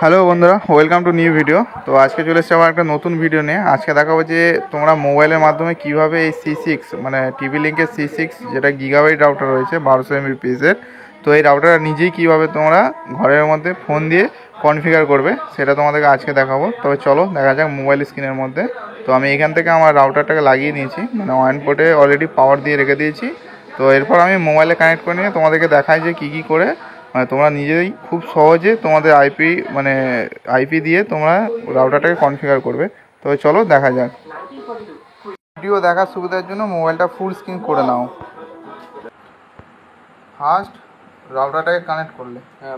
Hello বন্ধুরা, welcome to new video. তো আজকে চলে এসেছে আবার একটা নতুন ভিডিও নিয়ে। আজকে দেখাবো যে তোমরা মোবাইলের মাধ্যমে কিভাবে এই C6 মানে টিভি লিঙ্কের C6 যেটা গিগাবাইট রাউটার রয়েছে 1200 MBPS-এর, তো এই রাউটারটা নিজেই কিভাবে তোমরা ঘরের মধ্যে ফোন দিয়ে কনফিগার করবে সেটা তোমাদেরকে আজকে দেখাবো। তবে চলো দেখা যাক মোবাইল স্ক্রিনের মধ্যে। তো আমি এখান থেকে আমার রাউটারটাকে লাগিয়ে নিয়েছি, মানে ওয়ান পোর্টে অলরেডি পাওয়ার দিয়ে রেখে দিয়েছি। তো এরপর আমি মোবাইলে কানেক্ট করে নিয়ে তোমাদেরকে দেখাই যে কী করে মানে তোমরা নিজেই খুব সহজে তোমাদের আইপি দিয়ে তোমরা রাউটারটাকে কনফিগার করবে। তবে চলো দেখা যাক। ভিডিও দেখার সুবিধার জন্য মোবাইলটা ফুল স্ক্রিন করে নাও। ফার্স্ট রাউটারটাকে কানেক্ট করলে, হ্যাঁ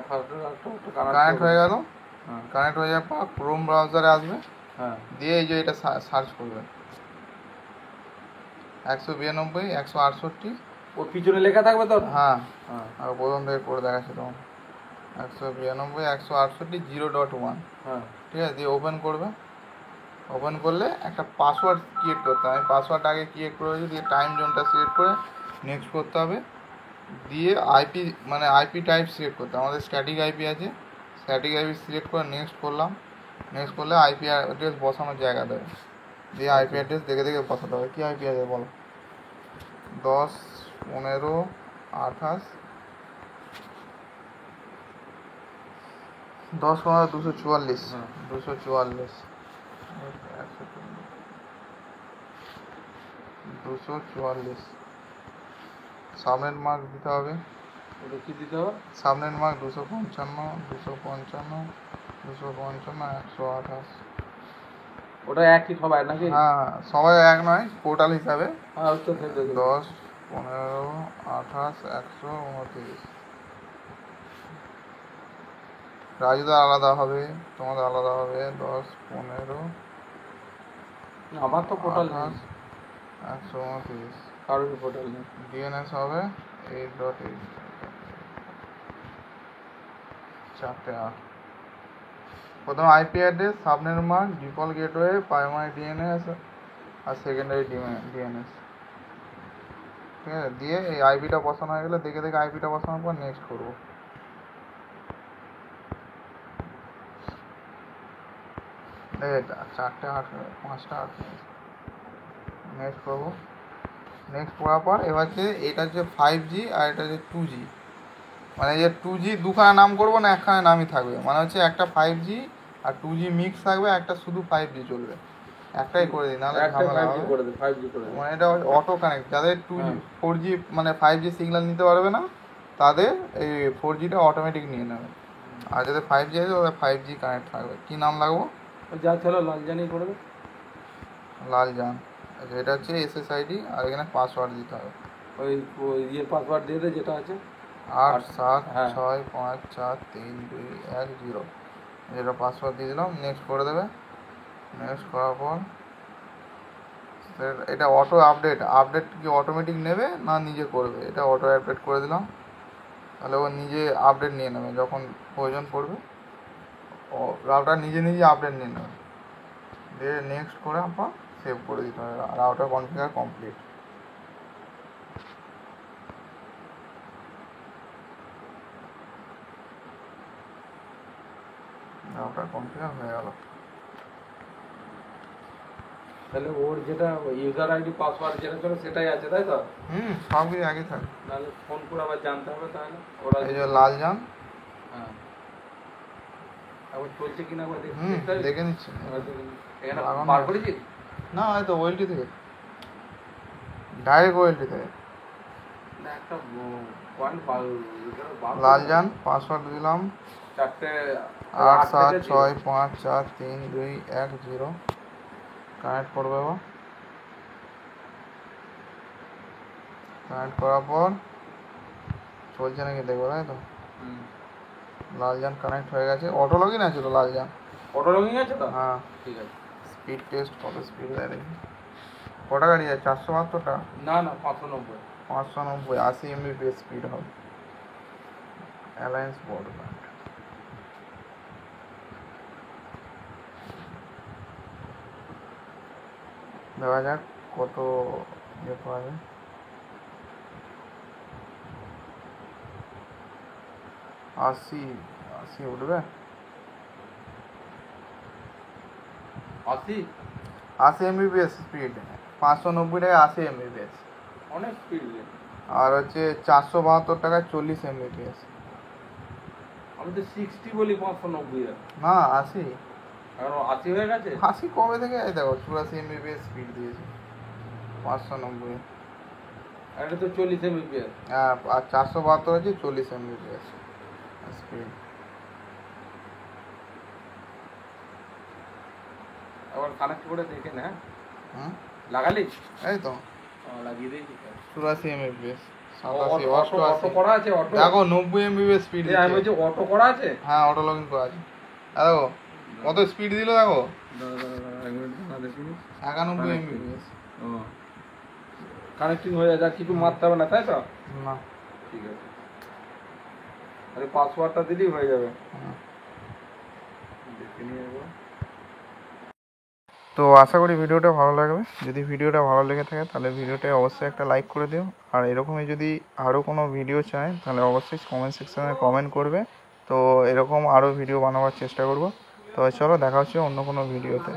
কানেক্ট হয়ে গেল। কানেক্ট হয়ে যাওয়ার পর ক্রোম ব্রাউজারে আসবে, দিয়ে এই যে এটা সার্চ করবে 192.168। ওর পিছনে লেখা থাকবে তো। হ্যাঁ, আর প্রথম থেকে করে দেখাচ্ছি তোমার 192.168.0.1। হ্যাঁ, ঠিক আছে, দিয়ে ওপেন করবে। ওপেন করলে একটা পাসওয়ার্ড ক্রিয়েট করতে হবে। আমি পাসওয়ার্ড আগে ক্রিয়েট করেছি, দিয়ে টাইম জোনটা সিলেক্ট করে নেক্সট করতে হবে। দিয়ে আইপি টাইপ সিলেক্ট করতে হবে। আমাদের স্ট্যাটিক আইপি আছে, স্ট্যাটিক আইপি সিলেক্ট করে নেক্সট করলাম। নেক্সট করলে আইপি অ্যাড্রেস বসানোর জায়গা দেবে, দিয়ে আইপি অ্যাড্রেস দেখে দেখে বসাতে হবে। কী আইপি আছে বলো? 10 15 28 10 15 244 244 244 সাবনেট মার্ক দিতে হবে। ওটা কি দিতে হবে? Subnet mark 255 255 255 128। ওটা একই সবাই নাকি? হ্যাঁ, সবাই এক নয়, পোর্টাল হিসাবে। হ্যাঁ, 10 15 28 129। রাজুদার আলাদা হবে, তোমাদের আলাদা হবে 10 15 আমার তো পোর্টাল 28 129। কারোর পোর্টাল নেই। ডিএনএস হবে 8.8। চারটে আর প্রথম IP address, subnet mark, default gateway, primary DNS আর সেকেন্ডারি ডিএনএস। ঠিক আছে, দিয়ে এই আইপিটা বসানো হয়ে গেলে দেখে দেখে আইপিটা বসানোর পর নেক্সট করবো। এটা 4টে 8 5টা 8 নেক্সট করবো। নেক্সট করার পর এবার যে এটা হচ্ছে 5G আর এটা হচ্ছে 2G। মানে যে 2G দুখানা নাম করবো না, একখানে নামই থাকবে। মানে হচ্ছে একটা 5G আর 2G মিক্স থাকবে, একটা শুধু 5G চলবে। একটাই করে দিই, নাহলে ঝামেলা হবে। মানে এটা অটো কানেক্ট, যাদের 2G 4G মানে 5G সিগন্যাল নিতে পারবে না তাদের এই 4Gটা অটোমেটিক নিয়ে নেবে। আর যাদের 5G আছে তাদের 5G কানেক্ট থাকবে। কী নাম লাগবো? যা ছিল লালজানি করবে। লালজান। আচ্ছা, এটা হচ্ছে SSID আর এখানে পাসওয়ার্ড দিতে হবে। ওই ইয়ে পাসওয়ার্ড দিয়ে দে যেটা আছে 87654432110। যেটা পাসওয়ার্ড দিয়ে দিলাম, নেক্সট করে দেবে। নেক্সট করার পর এটা অটো আপডেট কি অটোমেটিক নেবে না নিজে করবে? এটা অটো আপডেট করে দিলাম, তাহলে ও নিজে আপডেট নিয়ে নেবে যখন প্রয়োজন পড়বে। ও রাউটার নিজে নিজে আপডেট নিয়ে নেবে। দিয়ে নেক্সট করে আপনার সেভ করে দিতে হবে। Router configure complete. Router configure হয়ে গেল। তাহলে ওর যেটা ইউজার আইডি পাসওয়ার্ড যেটা ছিল সেটাই আছে, তাই তো? সব কিছু আগে থাকে। নাহলে ফোন করে আবার জানতে হবে। তাহলে ওরা এই যে লালজান। হ্যাঁ, আবার চলছে কিনা একবার দেখে নিচ্ছি। এখানে বার করেছি না, হয়তো ওয়েলটি থেকে, ডাইরেক্ট ওয়েলটি থেকে। একটা লালজান পাসওয়ার্ড দিলাম 87654432110। কানেক্ট করবে এবার। কানেক্ট করার পর চলছে নাকি দেখবো, তাই তো? লালজান কানেক্ট হয়ে গেছে। অটো লগইন আছে তো লালজান? অটো লগইন আছে তো? হ্যাঁ, ঠিক আছে। স্পিড টেস্ট কত স্পিড দেয় দেখি। কটা গাড়ি আছে? 472 টাকা? না 590। 590 80 MBPS স্পিড হবে। Alliance broadband. দেখা যাক কত ইয়ে পাওয়া যায়। 80 উঠবে। 80 80 এমবিপিএস স্পিড, 590 টাকায় 80 এমবিপিএস। অনেক স্পিড। আর হচ্ছে 472 টাকায় 40 এমবিপিএস। আমি তো 60 বলি 590 এর, না 80। এখন 80 হয়ে গেছে। 80 কবে থেকে? এই দেখো 84 এমবিপিএস স্পিড দিয়েছে 590। আর এটা তো 40 এমবিপিএস। হ্যাঁ, আর 472 হচ্ছে 40 এমবিপিএস স্পিড। আবার কানেক্ট করে দেখে না। হুম, লাগালি? এই তো লাগিয়ে দিয়েছি। 84 এমবিপিএস, অটো করা আছে? অটো দেখো 90 এমবিপিএস স্পিড আমি দিচ্ছে। বলছি অটো করা আছে। হ্যাঁ, অটো লগইন করা আছে। দেখো কত স্পিড দিল, দেখো 91 এমবিপিএস। কানেক্টিং হয়ে যায়, কিছু মারতে হবে না, তাই তো? না। ঠিক আছে, আরে পাসওয়ার্ডটা দিলেই হয়ে যাবে। হুম। দেখে নিয়ে যাবো। তো আশা করি ভিডিওটা ভালো লাগবে। যদি ভিডিওটা ভালো লেগে থাকে তাহলে ভিডিওটা অবশ্যই একটা লাইক করে দিও। আর এরকমই যদি আরও কোনো ভিডিও চাই তাহলে অবশ্যই কমেন্ট সেকশনে কমেন্ট করবে। তো এরকম আরও ভিডিও বানাবার চেষ্টা করব। তো চলো, দেখা হচ্ছে অন্য কোনো ভিডিওতে।